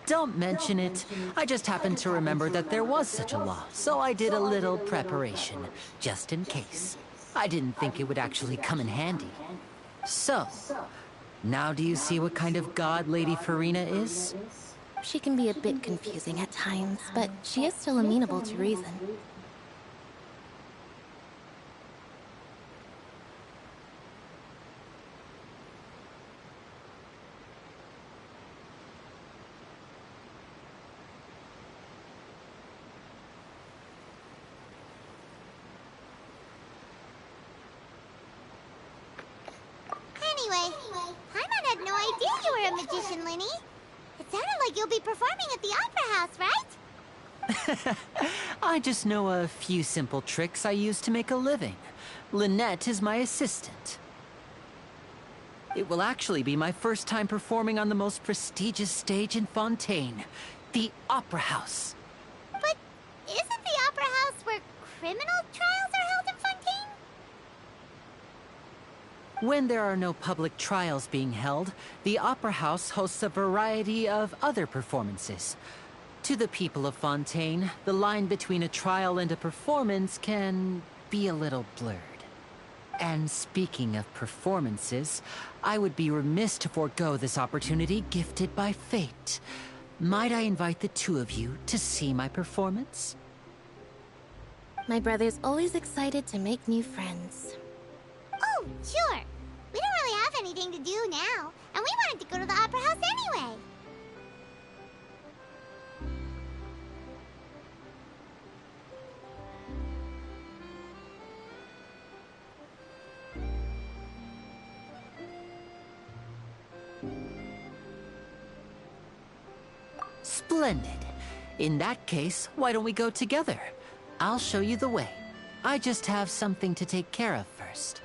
Don't mention it. I just happened to remember that there was such a law, so I did a little preparation, just in case. I didn't think it would actually come in handy. So, now do you see what kind of god Lady Farina is? She can be a bit confusing at times, but she is still amenable to reason. Anyway, Paimon had no idea you were a magician, Linny. It sounded like you'll be performing at the Opera House, right? I just know a few simple tricks I use to make a living. Lynette is my assistant. It will actually be my first time performing on the most prestigious stage in Fontaine, the Opera House. But isn't the Opera House where criminal trials are held in Fontaine? When there are no public trials being held, the Opera House hosts a variety of other performances. To the people of Fontaine, the line between a trial and a performance can be a little blurred. And speaking of performances, I would be remiss to forego this opportunity gifted by fate. Might I invite the two of you to see my performance? My brother's always excited to make new friends. Oh, sure. We don't really have anything to do now, and we wanted to go to the Opera House anyway. Splendid. In that case, why don't we go together? I'll show you the way. I just have something to take care of first.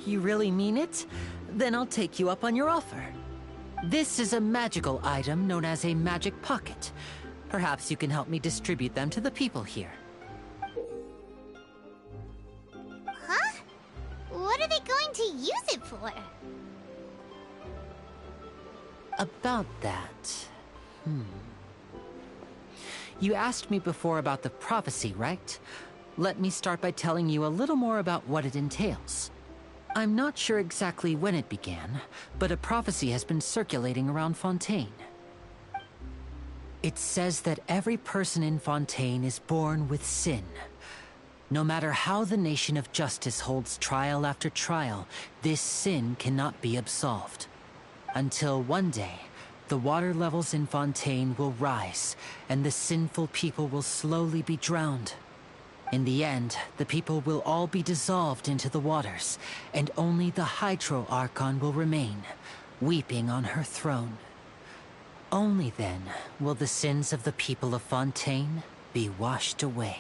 You really mean it? Then I'll take you up on your offer. This is a magical item known as a magic pocket. Perhaps you can help me distribute them to the people here. Huh? What are they going to use it for? About that... You asked me before about the prophecy, right? Let me start by telling you a little more about what it entails. I'm not sure exactly when it began, but a prophecy has been circulating around Fontaine. It says that every person in Fontaine is born with sin. No matter how the nation of justice holds trial after trial, this sin cannot be absolved. Until one day, the water levels in Fontaine will rise, and the sinful people will slowly be drowned. In the end, the people will all be dissolved into the waters, and only the Hydro Archon will remain, weeping on her throne. Only then will the sins of the people of Fontaine be washed away.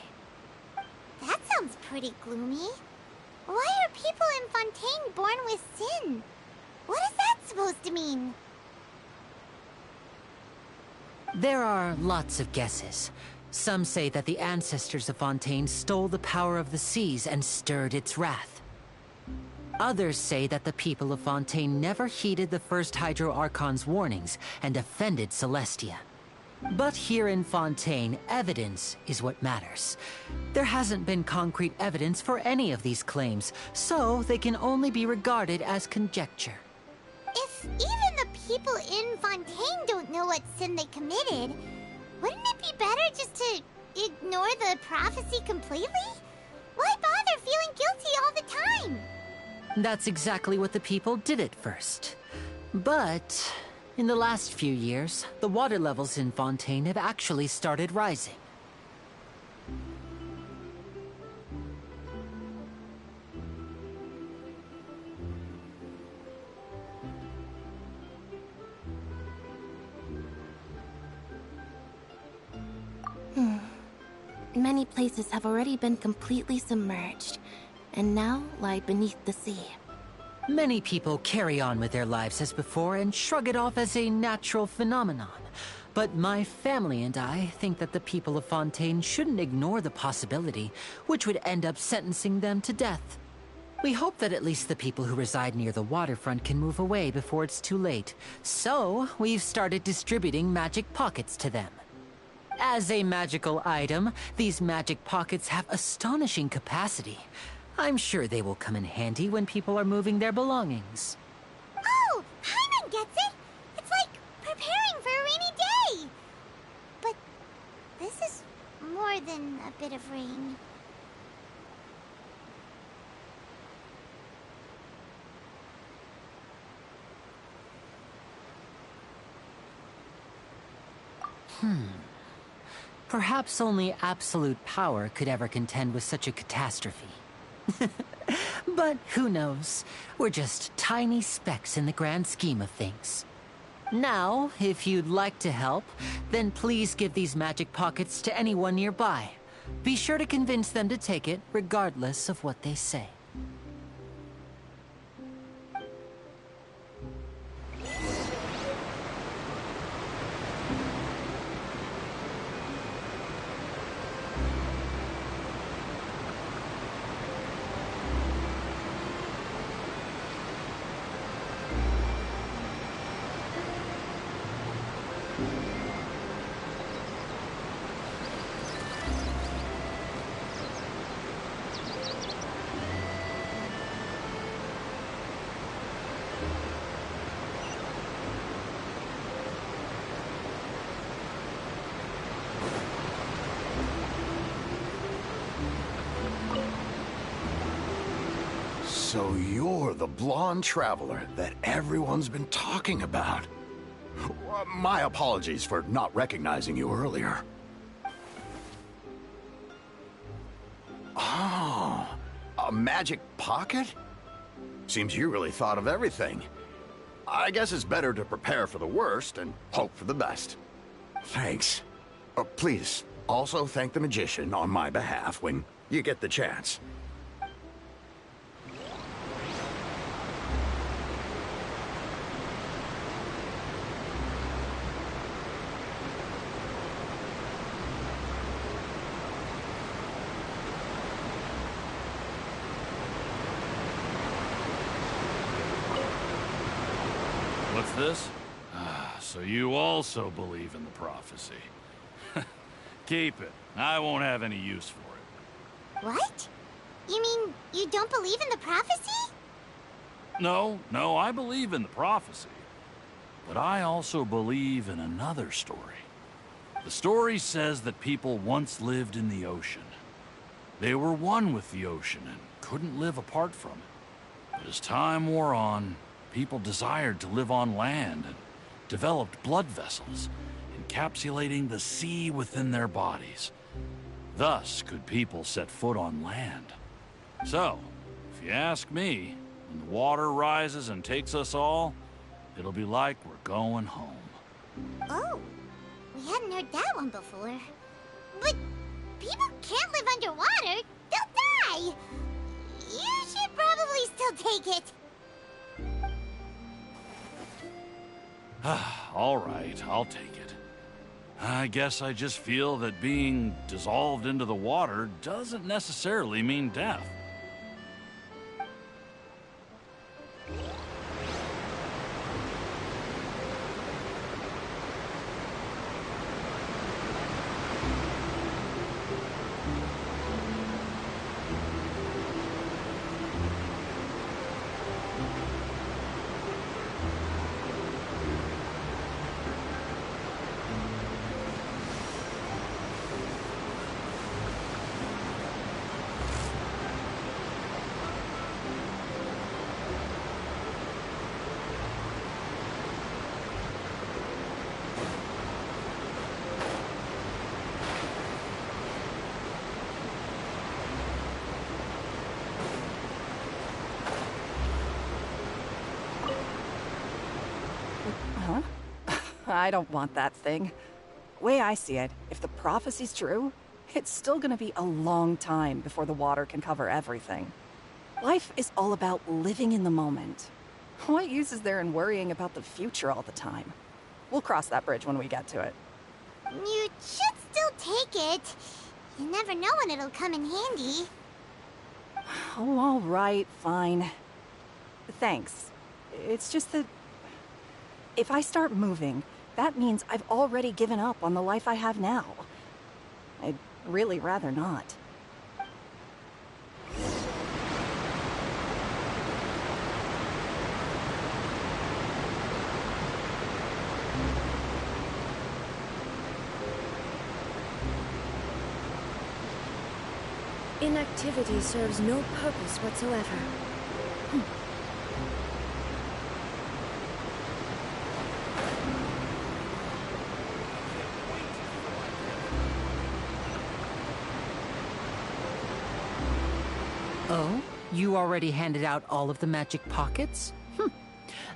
That sounds pretty gloomy. Why are people in Fontaine born with sin? What is that supposed to mean? There are lots of guesses. Some say that the ancestors of Fontaine stole the power of the seas and stirred its wrath. Others say that the people of Fontaine never heeded the first Hydro Archon's warnings and offended Celestia. But here in Fontaine, evidence is what matters. There hasn't been concrete evidence for any of these claims, so they can only be regarded as conjecture. If even the people in Fontaine don't know what sin they committed, wouldn't it be better just to ignore the prophecy completely? Why bother feeling guilty all the time? That's exactly what the people did at first. But in the last few years, the water levels in Fontaine have actually started rising. Many places have already been completely submerged, and now lie beneath the sea. Many people carry on with their lives as before and shrug it off as a natural phenomenon. But my family and I think that the people of Fontaine shouldn't ignore the possibility, which would end up sentencing them to death. We hope that at least the people who reside near the waterfront can move away before it's too late. So, we've started distributing magic pockets to them. As a magical item, these magic pockets have astonishing capacity. I'm sure they will come in handy when people are moving their belongings. Oh, Paimon gets it! It's like preparing for a rainy day! But this is more than a bit of rain. Perhaps only absolute power could ever contend with such a catastrophe. But who knows? We're just tiny specks in the grand scheme of things. Now, if you'd like to help, then please give these magic pockets to anyone nearby. Be sure to convince them to take it, regardless of what they say. So you're the blonde traveler that everyone's been talking about. My apologies for not recognizing you earlier. Oh, a magic pocket? Seems you really thought of everything. I guess it's better to prepare for the worst and hope for the best. Thanks. Please, also thank the magician on my behalf when you get the chance. What's this? So you also believe in the prophecy. Keep it. I won't have any use for it. What? You mean you don't believe in the prophecy? No, I believe in the prophecy. But I also believe in another story. The story says that people once lived in the ocean. They were one with the ocean and couldn't live apart from it. But as time wore on, people desired to live on land and developed blood vessels, encapsulating the sea within their bodies. Thus could people set foot on land. So, if you ask me, when the water rises and takes us all, it'll be like we're going home. Oh, we hadn't heard that one before. But people can't live underwater. They'll die. You should probably still take it. All right, I'll take it. I guess I just feel that being dissolved into the water doesn't necessarily mean death. Huh? I don't want that thing. Way I see it, if the prophecy's true, it's still gonna be a long time before the water can cover everything. Life is all about living in the moment. What use is there in worrying about the future all the time? We'll cross that bridge when we get to it. You should still take it. You never know when it'll come in handy. Oh, all right, fine. Thanks. It's just that if I start moving, that means I've already given up on the life I have now. I'd really rather not. Inactivity serves no purpose whatsoever. Oh? You already handed out all of the magic pockets?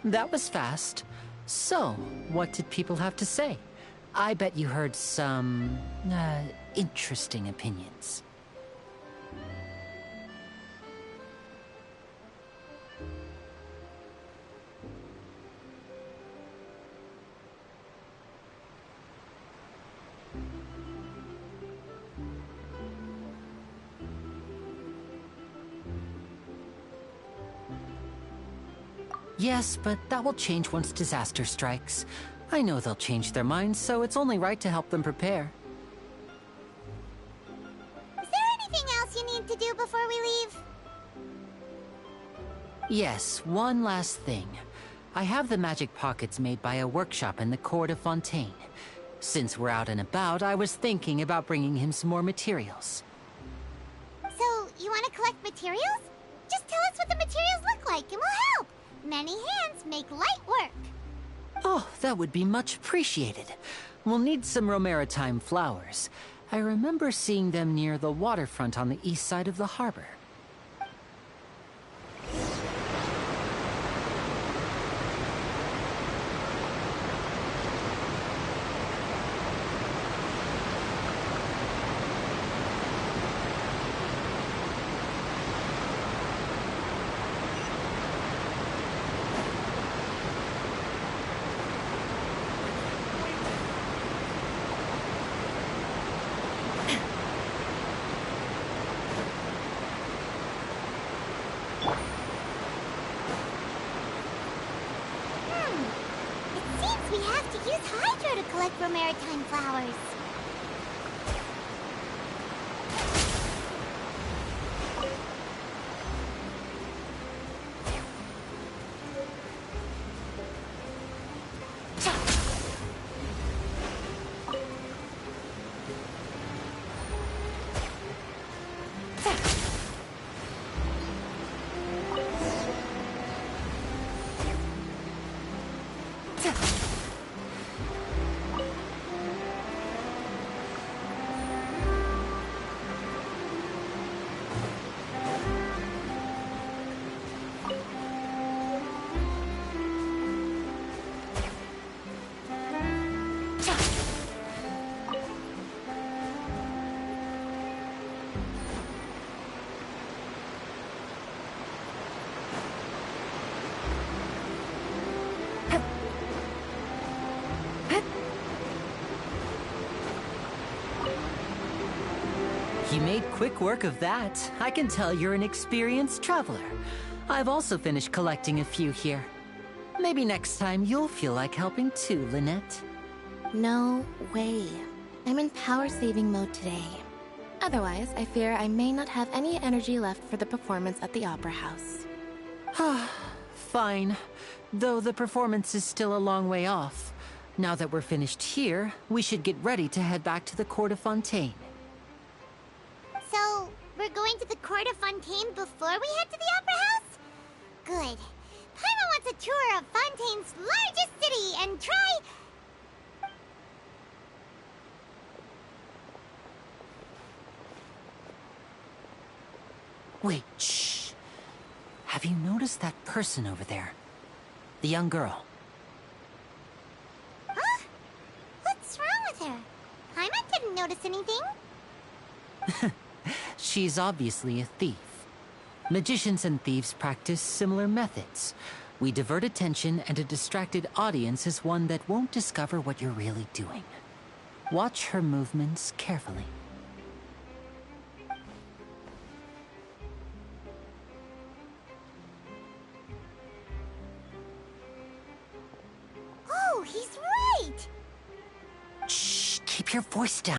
That was fast. So, what did people have to say? I bet you heard some, interesting opinions. Yes, but that will change once disaster strikes. I know they'll change their minds, so it's only right to help them prepare. Is there anything else you need to do before we leave? Yes, one last thing. I have the magic pockets made by a workshop in the court of Fontaine. Since we're out and about, I was thinking about bringing him some more materials. So, you want to collect materials? Just tell us what the materials look like and we'll help. Many hands make light work. Oh, that would be much appreciated. We'll need some Romaritime flowers. I remember seeing them near the waterfront on the east side of the harbor. It seems we have to use Hydro to collect Romaritime flowers. You made quick work of that. I can tell you're an experienced traveler. I've also finished collecting a few here. Maybe next time you'll feel like helping too, Lynette. No way. I'm in power-saving mode today. Otherwise, I fear I may not have any energy left for the performance at the Opera House. Fine. Though the performance is still a long way off. Now that we're finished here, we should get ready to head back to the Court of Fontaine. So, we're going to the Court of Fontaine before we head to the Opera House? Good. Paimon wants a tour of Fontaine's largest city and try... Wait, shh. Have you noticed that person over there? The young girl. Huh? What's wrong with her? Paimon didn't notice anything. She's obviously a thief. Magicians and thieves practice similar methods. We divert attention, and a distracted audience is one that won't discover what you're really doing. Watch her movements carefully. Oh, he's right! Shh, keep your voice down.